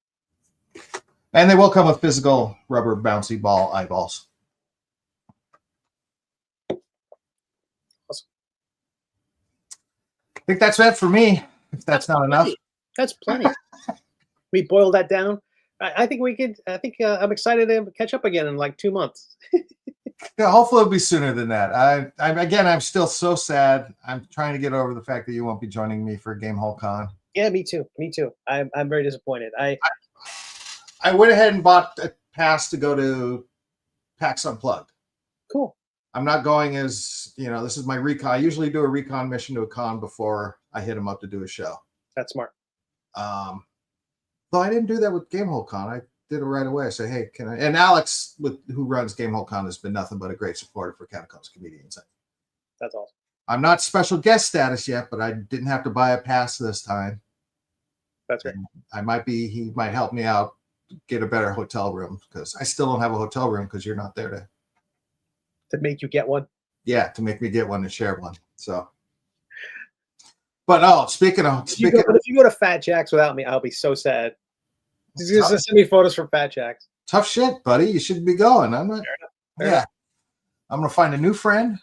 And they will come with physical rubber bouncy ball eyeballs. Awesome. I think that's it for me. If that's not enough. That's plenty. We boiled that down. I think we could. I think I'm excited to catch up again in like 2 months. Yeah, hopefully it'll be sooner than that. I'm still so sad. I'm trying to get over the fact that you won't be joining me for Gamehole Con. Yeah, me too. I'm very disappointed. I went ahead and bought a pass to go to PAX Unplugged. Cool. I'm not going as, this is my recon. I usually do a recon mission to a con before I hit them up to do a show. That's smart. Though I didn't do that with Gamehole Con. I did it right away. I said, hey, can I? And Alex, who runs Gamehole Con, has been nothing but a great supporter for Catacombs Comedians. That's awesome. I'm not special guest status yet, but I didn't have to buy a pass this time. That's right. He might help me out, get a better hotel room, because I still don't have a hotel room because you're not there to make you get one. Yeah, to make me get one and share one. So, but speaking of, if you go to Fat Jack's without me, I'll be so sad. Just send me photos from Fat Jack's. Tough shit, buddy. You should be going. I'm not. Fair enough. I'm gonna find a new friend.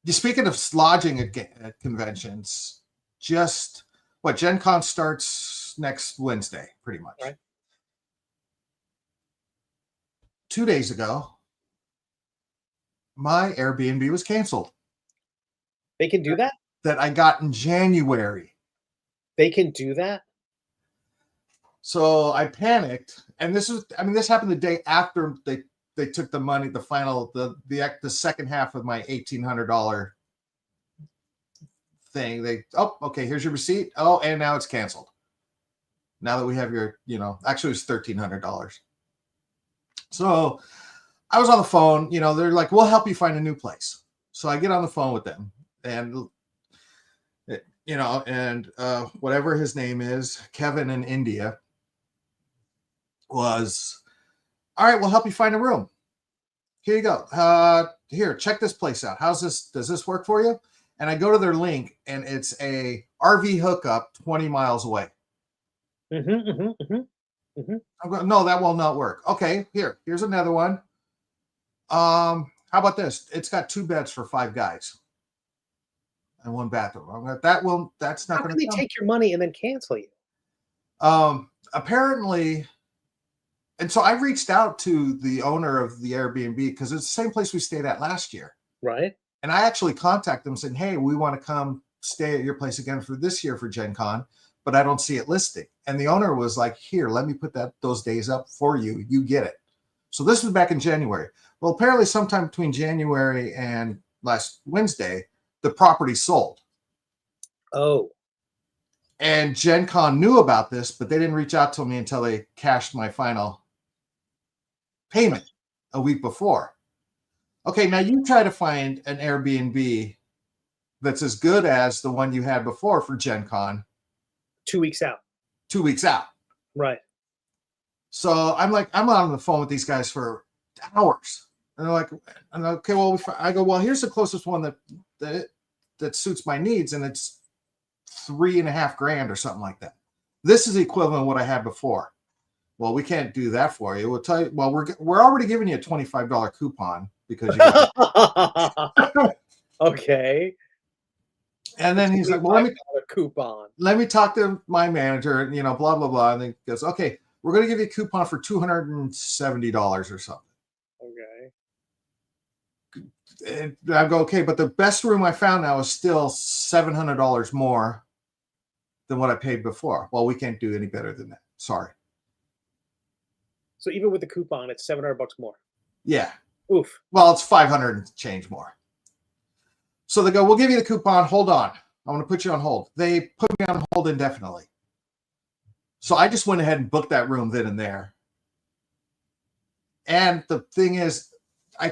Speaking of lodging at conventions, Gen Con starts next Wednesday, pretty much. Right. 2 days ago, my Airbnb was canceled. They can do that? That I got in January. They can do that? So I panicked. And this happened the day after they took the money, the second half of my $1,800 thing. Okay, here's your receipt. Oh, and now it's canceled. Now that we have your, actually it was $1,300. So I was on the phone, they're like, we'll help you find a new place. So I get on the phone with them, and whatever his name is, Kevin in India, was, all right, we'll help you find a room. Here you go. Here, check this place out. Does this work for you? And I go to their link, and it's a RV hookup 20 miles away. I'm going, no, that will not work. Okay, here's another one. How about this? It's got 2 beds for 5 guys and 1 bathroom. That's not How going can they take your money and then cancel you? Apparently, and so I reached out to the owner of the Airbnb, because it's the same place we stayed at last year. Right. And I actually contacted them saying, hey, we want to come stay at your place again for this year for Gen Con, but I don't see it listing. And the owner was like, here, let me put those days up for you. You get it. So this was back in January. Well, apparently sometime between January and last Wednesday, the property sold. Oh. And Gen Con knew about this, but they didn't reach out to me until they cashed my final payment a week before. Okay, now you try to find an Airbnb that's as good as the one you had before for Gen Con. 2 weeks out. 2 weeks out. Right. So I'm on the phone with these guys for hours. And they're like, okay, well, I go, well, here's the closest one that suits my needs, and it's $3,500 or something like that. This is the equivalent of what I had before. Well, we can't do that for you. We'll tell you, well, we're already giving you a $25 coupon because you got okay. And then he's like, well, let me talk to my manager, and blah blah blah. And then he goes, okay, we're going to give you a coupon for $270 or something. Okay. And I go, okay, but the best room I found now is still $700 more than what I paid before. Well, we can't do any better than that. Sorry. So even with the coupon, it's $700 more. Yeah. Oof. Well, it's 500 and change more. So they go, we'll give you the coupon. Hold on. I want to put you on hold. They put me on hold indefinitely. So I just went ahead and booked that room then and there. And the thing is, I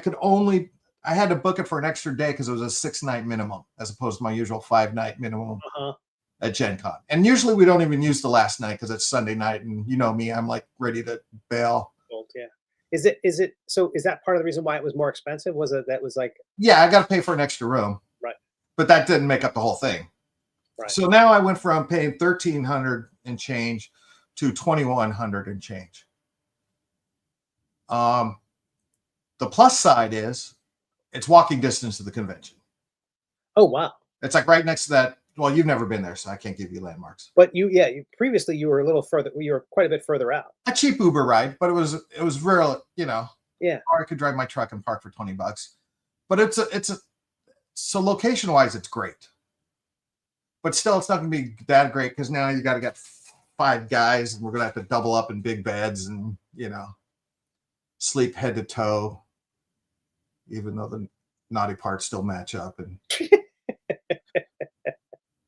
had to book it for an extra day because it was a 6-night minimum as opposed to my usual 5-night minimum at Gen Con. And usually we don't even use the last night because it's Sunday night. And you know me, I'm like ready to bail. Yeah. Is that part of the reason why it was more expensive? Was it that was like, yeah, I got to pay for an extra room. Right. But that didn't make up the whole thing. Right. So now I went from paying $1,300 and change to $2,100 and change. The plus side is it's walking distance to the convention. Oh, wow. It's like right next to that. Well, you've never been there, so I can't give you landmarks. But previously you were a little further. You were quite a bit further out. A cheap Uber ride, but it was real, Yeah. Or I could drive my truck and park for $20. But so location wise, it's great. But still, it's not going to be that great because now you got to get 5 guys, and we're going to have to double up in big beds and sleep head to toe, even though the naughty parts still match up. And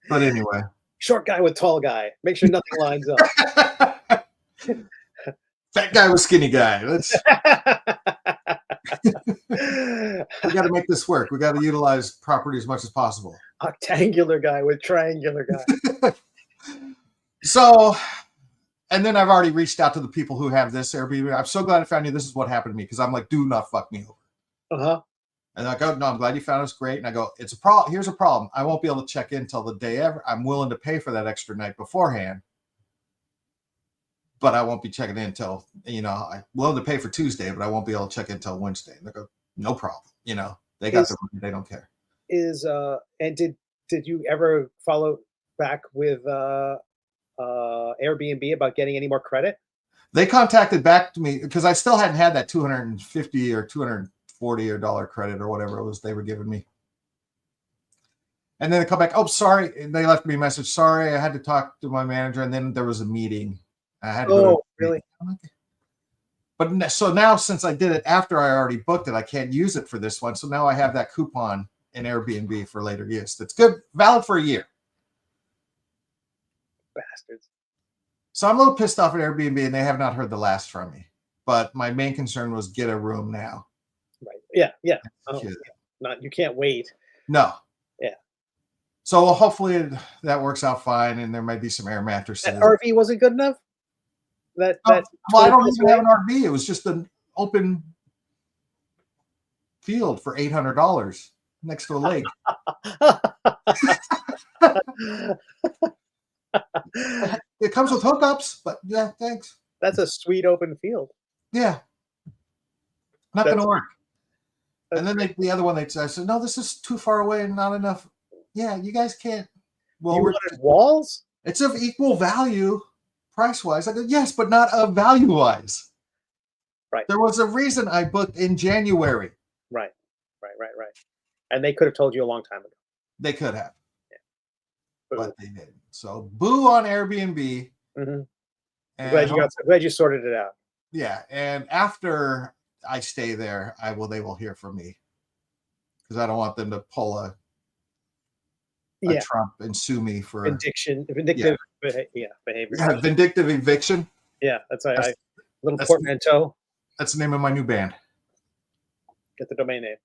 but anyway, short guy with tall guy. Make sure nothing lines up. Fat guy with skinny guy. We got to make this work. We got to utilize property as much as possible. Octangular guy with triangular guy. So, and then I've already reached out to the people who have this Airbnb. I'm so glad I found you. This is what happened to me because I'm like, do not fuck me over. And I go, no, I'm glad you found us. Great. And I go, it's a problem. Here's a problem. I won't be able to check in till the day ever. I'm willing to pay for that extra night beforehand, but I won't be checking in until, I'm willing to pay for Tuesday, but I won't be able to check in until Wednesday. And they go, no problem. They got the money. They don't care. And did you ever follow back with Airbnb about getting any more credit? They contacted back to me because I still hadn't had that $250 or $240 credit or whatever it was they were giving me. And then they come back, oh, sorry. And they left me a message. Sorry, I had to talk to my manager. And then there was a meeting. I had to go to really? But so now, since I did it after I already booked it, I can't use it for this one. So now I have that coupon in Airbnb for later use. That's good, valid for a year. Bastards. So I'm a little pissed off at Airbnb, and they have not heard the last from me. But my main concern was get a room now. Right. Yeah. Yeah. Yeah. Not. You can't wait. No. Yeah. So hopefully that works out fine, and there might be some air mattresses. That RV wasn't good enough. Well, I don't even have an RV. It was just an open field for $800 next to a lake. It comes with hookups, but yeah, thanks. That's a sweet open field. Yeah, not going to work. And then the other one, I said, no, this is too far away and not enough. Yeah, you guys can't. Well, you wanted walls? It's of equal value price-wise. I go, yes, but not of value-wise. Right. There was a reason I booked in January. Right. And they could have told you a long time ago. They could have. Yeah. But they didn't. So boo on Airbnb. Mm-hmm. Glad you sorted it out. Yeah, and after I stay there, they will hear from me, because I don't want them to pull a Trump and sue me for vindictive behavior. Yeah, vindictive eviction. Yeah, that's little portmanteau. That's the name of my new band. Get the domain name.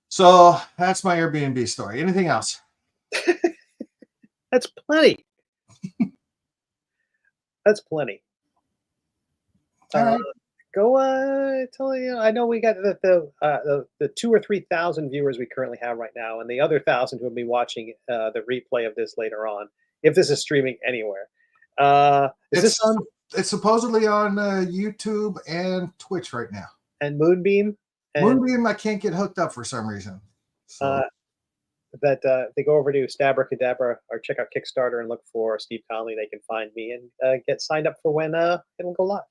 So that's my Airbnb story. Anything else? That's plenty. That's plenty. All right. Go tell you. I know we got the 2,000 or 3,000 viewers we currently have right now, and the other 1,000 who will be watching the replay of this later on, if this is streaming anywhere. This on? It's supposedly on YouTube and Twitch right now. And Moonbeam. Moonbeam, I can't get hooked up for some reason. So. They go over to Stabra Cadabra or check out Kickstarter and look for Steve Conley. They can find me and get signed up for when it'll go live.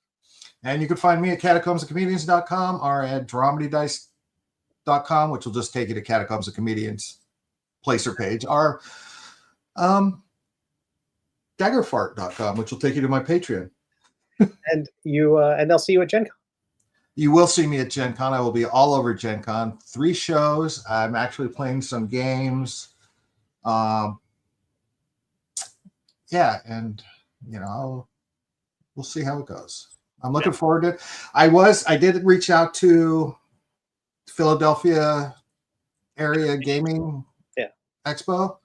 And you can find me at catacombsofcomedians.com or at dramedidice.com, which will just take you to Catacombs of Comedians placer page, or daggerfart.com, which will take you to my Patreon. And they'll see you at Gen Con. You will see me at Gen Con. I will be all over Gen Con. 3 shows. I'm actually playing some games. Yeah, and we'll see how it goes. I'm looking forward to it. I did reach out to Philadelphia area gaming expo.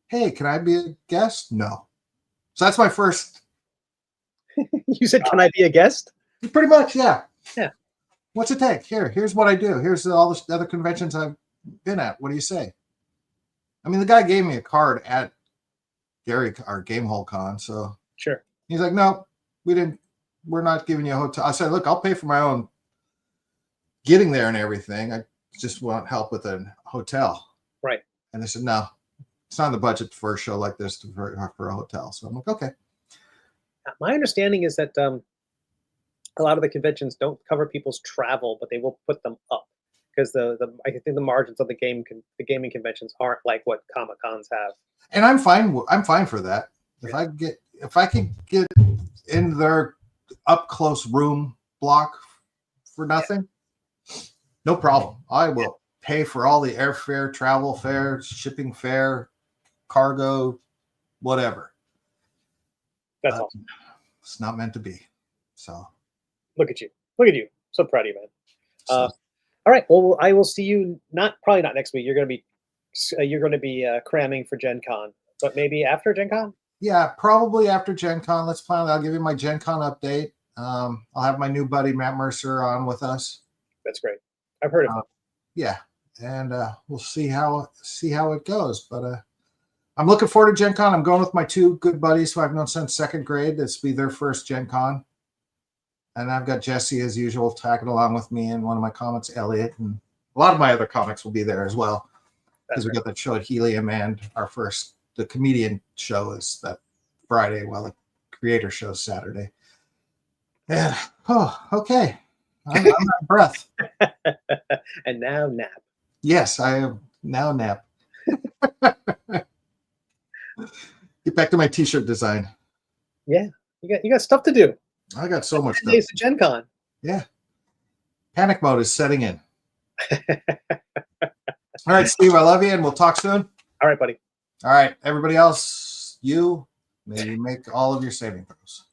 Hey, can I be a guest? No. So that's my first. You said, can I be a guest? Pretty much, yeah. Yeah. What's it take? Here's what I do. Here's all the other conventions I've been at. What do you say? I mean, the guy gave me a card at our Gamehole Con. So sure. He's like, no, we're not giving you a hotel. I said, look, I'll pay for my own getting there and everything. I just want help with a hotel. Right. And they said, no, it's not in the budget for a show like this for a hotel. So I'm like, okay. My understanding is that a lot of the conventions don't cover people's travel, but they will put them up, because I think the margins of the gaming conventions aren't like what Comic Cons have. And I'm fine for that. If I can get in their up close room block for nothing, no problem. I will pay for all the airfare, travel fare, shipping fare, cargo, whatever. That's awesome. It's not meant to be. So look at you. So proud of you, man. All right. Well, I will see you probably not next week. You're going to be cramming for Gen Con, but maybe after Gen Con. Yeah, probably after Gen Con. Let's plan. I'll give you my Gen Con update. I'll have my new buddy Matt Mercer on with us. That's great. I've heard of him. Yeah, and we'll see how it goes. But I'm looking forward to Gen Con. I'm going with my 2 good buddies who I've known since 2nd grade. This will be their first Gen Con. And I've got Jesse, as usual, tagging along with me, and one of my comics, Elliot, and a lot of my other comics will be there as well, because we got that show at Helium, and the comedian show is that Friday, while the creator show's Saturday. Yeah. Oh, okay. I'm out of breath. And now nap. Yes, I am now nap. Get back to my T-shirt design. Yeah, you got stuff to do. I got so much 10 stuff. days to Gen Con. Yeah. Panic mode is setting in. All right, Steve, I love you, and we'll talk soon. All right, buddy. All right, everybody else, may you make all of your saving throws.